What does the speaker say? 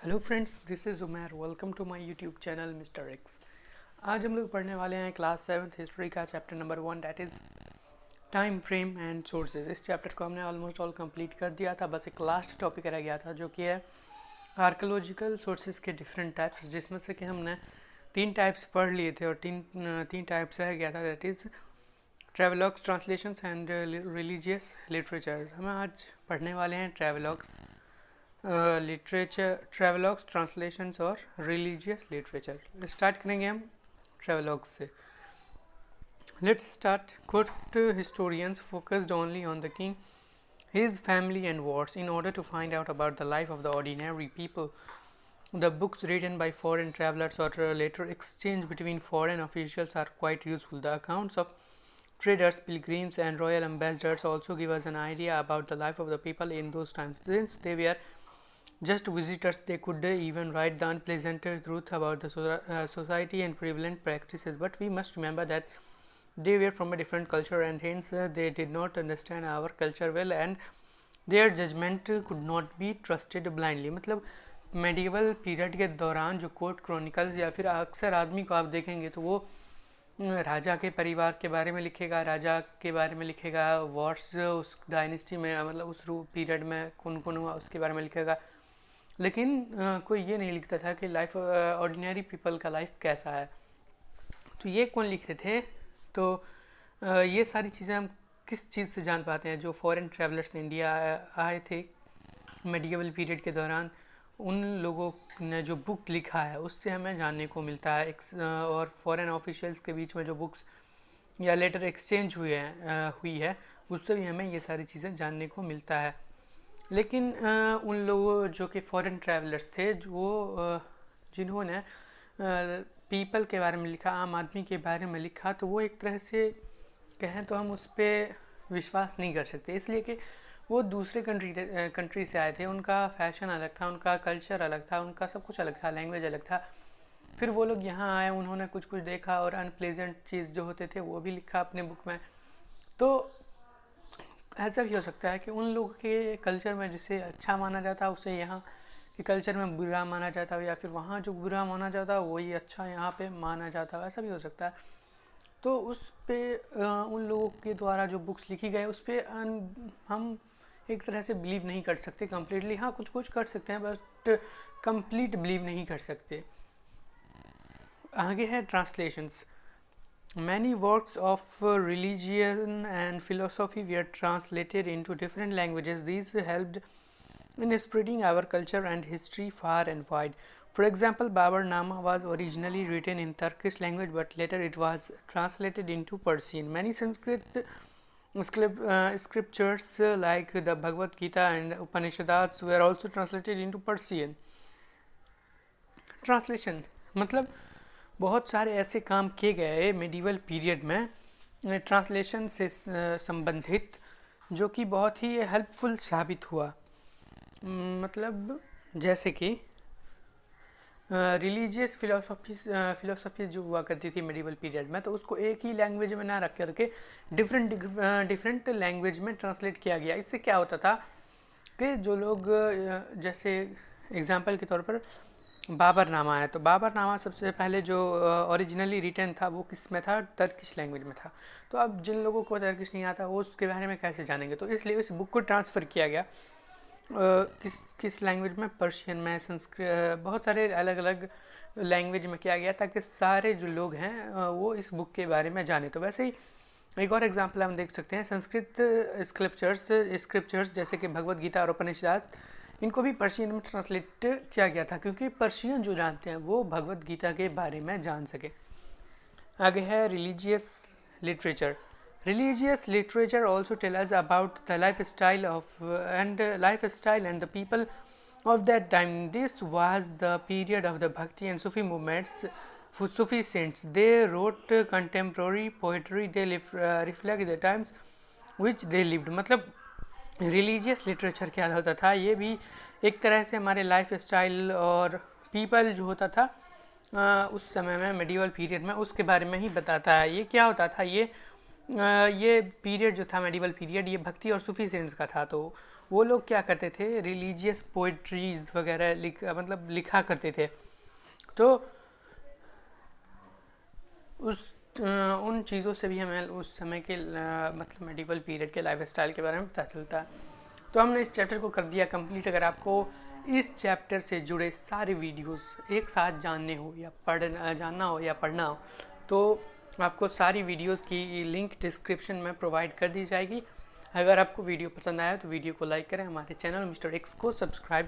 Hello friends, this is Umair. Welcome to my YouTube channel mister X. आज हम लोग पढ़ने वाले हैं क्लास 7th हिस्ट्री का chapter number 1, that is time frame and sources. इस चैप्टर को हमने ऑलमोस्ट ऑल कंप्लीट कर दिया था, बस एक लास्ट टॉपिक रह गया था जो कि है आर्कोलॉजिकल सोर्सेज के डिफरेंट टाइप्स, जिसमें से कि हमने 3 टाइप्स पढ़ लिए थे और तीन टाइप्स रह गया था, that is travelogues, translations and religious literature. हम आज पढ़ने वाले हैं ट्रेवलॉग्स, लिटरेचर, ट्रेवलॉग्स, ट्रांसलेशंस और रिलीजियस लिटरेचर। स्टार्ट करेंगे हम ट्रेवलॉग्स से। Let's start. Court historians focused only on the king, his family and wars in order to find out about the life of the ordinary people. The books written by foreign travelers or later exchange between foreign officials are quite useful. The accounts of traders, pilgrims and royal ambassadors also give us an idea about the life of the people in those times. Since they were just visitors, they could even write the unpleasant truth about the society and prevalent practices. But we must remember that they were from a different culture and hence they did not understand our culture well and their judgment could not be trusted blindly. मतलब medieval period के दौरान जो court chronicles या फिर अक्सर आदमी को आप देखेंगे तो वो राजा के परिवार के बारे में लिखेगा, राजा के बारे में लिखेगा, वॉर्स उस डायनेस्टी में मतलब उस पीरियड में कौन कौन हुआ उसके बारे में लिखेगा, लेकिन कोई ये नहीं लिखता था कि लाइफ ऑर्डिनरी पीपल का लाइफ कैसा है। तो ये कौन लिखते थे? तो ये सारी चीज़ें हम किस चीज़ से जान पाते हैं? जो फॉरेन ट्रैवलर्स इंडिया आए थे मेडिवल पीरियड के दौरान, उन लोगों ने जो बुक लिखा है उससे हमें जानने को मिलता है। और फॉरेन ऑफिशियल्स के बीच में जो बुक्स या लेटर एक्सचेंज हुई है उससे भी हमें ये सारी चीज़ें जानने को मिलता है। लेकिन उन लोगों जो कि फॉरेन ट्रैवलर्स थे, जो जिन्होंने पीपल के बारे में लिखा, आम आदमी के बारे में लिखा, तो वो एक तरह से कहें तो हम उस पर विश्वास नहीं कर सकते, इसलिए कि वो दूसरे कंट्री से आए थे। उनका फैशन अलग था, उनका कल्चर अलग था, उनका सब कुछ अलग था, लैंग्वेज अलग था। फिर वो लोग यहाँ आए, उन्होंने कुछ कुछ देखा और अनप्लेजेंट चीज़ जो होते थे वो भी लिखा अपने बुक में। तो ऐसा भी हो सकता है कि उन लोगों के कल्चर में जिसे अच्छा माना जाता है उसे यहाँ के कल्चर में बुरा माना जाता है, या फिर वहाँ जो बुरा माना जाता है वही अच्छा यहाँ पे माना जाता है, ऐसा भी हो सकता है। तो उस पे उन लोगों के द्वारा जो बुक्स लिखी गई उस पे हम एक तरह से बिलीव नहीं कर सकते कम्प्लीटली। हाँ, कुछ कुछ कर सकते हैं बट कंप्लीट बिलीव नहीं कर सकते। आगे है translations. Many works of religion and philosophy were translated into different languages. These helped in spreading our culture and history far and wide. For example, Babarnama was originally written in Turkish language, but later it was translated into Persian. Many Sanskrit scriptures like the Bhagavad Gita and Upanishads were also translated into Persian. Translation मतलब बहुत सारे ऐसे काम किए गए medieval period में translation से संबंधित, जो कि बहुत ही हेल्पफुल साबित हुआ। मतलब जैसे कि रिलीजियस फिलोसफी जो हुआ करती थी मेडिवल पीरियड में, तो उसको एक ही लैंग्वेज में ना रख करके डिफरेंट लैंग्वेज में ट्रांसलेट किया गया। इससे क्या होता था कि जो लोग जैसे एग्जांपल के तौर पर बाबरनामा है, तो बाबरनामा सबसे पहले जो ओरिजिनली रिटन था वो किस में था? टर्किश लैंग्वेज में था। तो अब जिन लोगों को टर्किश नहीं आता वो उसके बारे में कैसे जानेंगे? तो इसलिए उस बुक को ट्रांसफ़र किया गया किस लैंग्वेज में? पर्शियन में, संस्कृत, बहुत सारे अलग अलग लैंग्वेज में किया गया ताकि सारे जो लोग हैं वो इस बुक के बारे में जाने। तो वैसे ही एक और एग्जांपल हम देख सकते हैं, संस्कृत स्क्रिप्चर्स जैसे कि भगवद गीता और उपनिषद, इनको भी पर्शियन में ट्रांसलेट किया गया था क्योंकि पर्शियन जो जानते हैं वो भगवद गीता के बारे में जान सके। आगे है religious literature. Religious literature also tell us about the lifestyle and the people of that time. This was the period of the Bhakti and Sufi movements. Sufi saints, they wrote contemporary poetry. They reflect the times which they lived. मतलब religious literature क्या होता था? ये भी एक तरह से हमारे लाइफ स्टाइल और पीपल जो होता था उस समय में मेडिवल पीरियड में, उसके बारे में ही बताता है। ये क्या होता था? ये पीरियड जो था मेडिवल पीरियड, ये भक्ति और सूफी सेंट्स का था। तो वो लोग क्या करते थे, रिलीजियस पोइट्रीज वगैरह लिखा करते थे। तो उन चीज़ों से भी हमें उस समय के मतलब मेडिवल पीरियड के लाइफ स्टाइल के बारे में पता चलता है। तो हमने इस चैप्टर को कर दिया कंप्लीट। अगर आपको इस चैप्टर से जुड़े सारे वीडियोस एक साथ जानना हो या पढ़ना हो तो आपको सारी वीडियोस की लिंक डिस्क्रिप्शन में प्रोवाइड कर दी जाएगी। अगर आपको वीडियो पसंद आया तो वीडियो को लाइक करें, हमारे चैनल मिस्टर एक्स को सब्सक्राइब करें।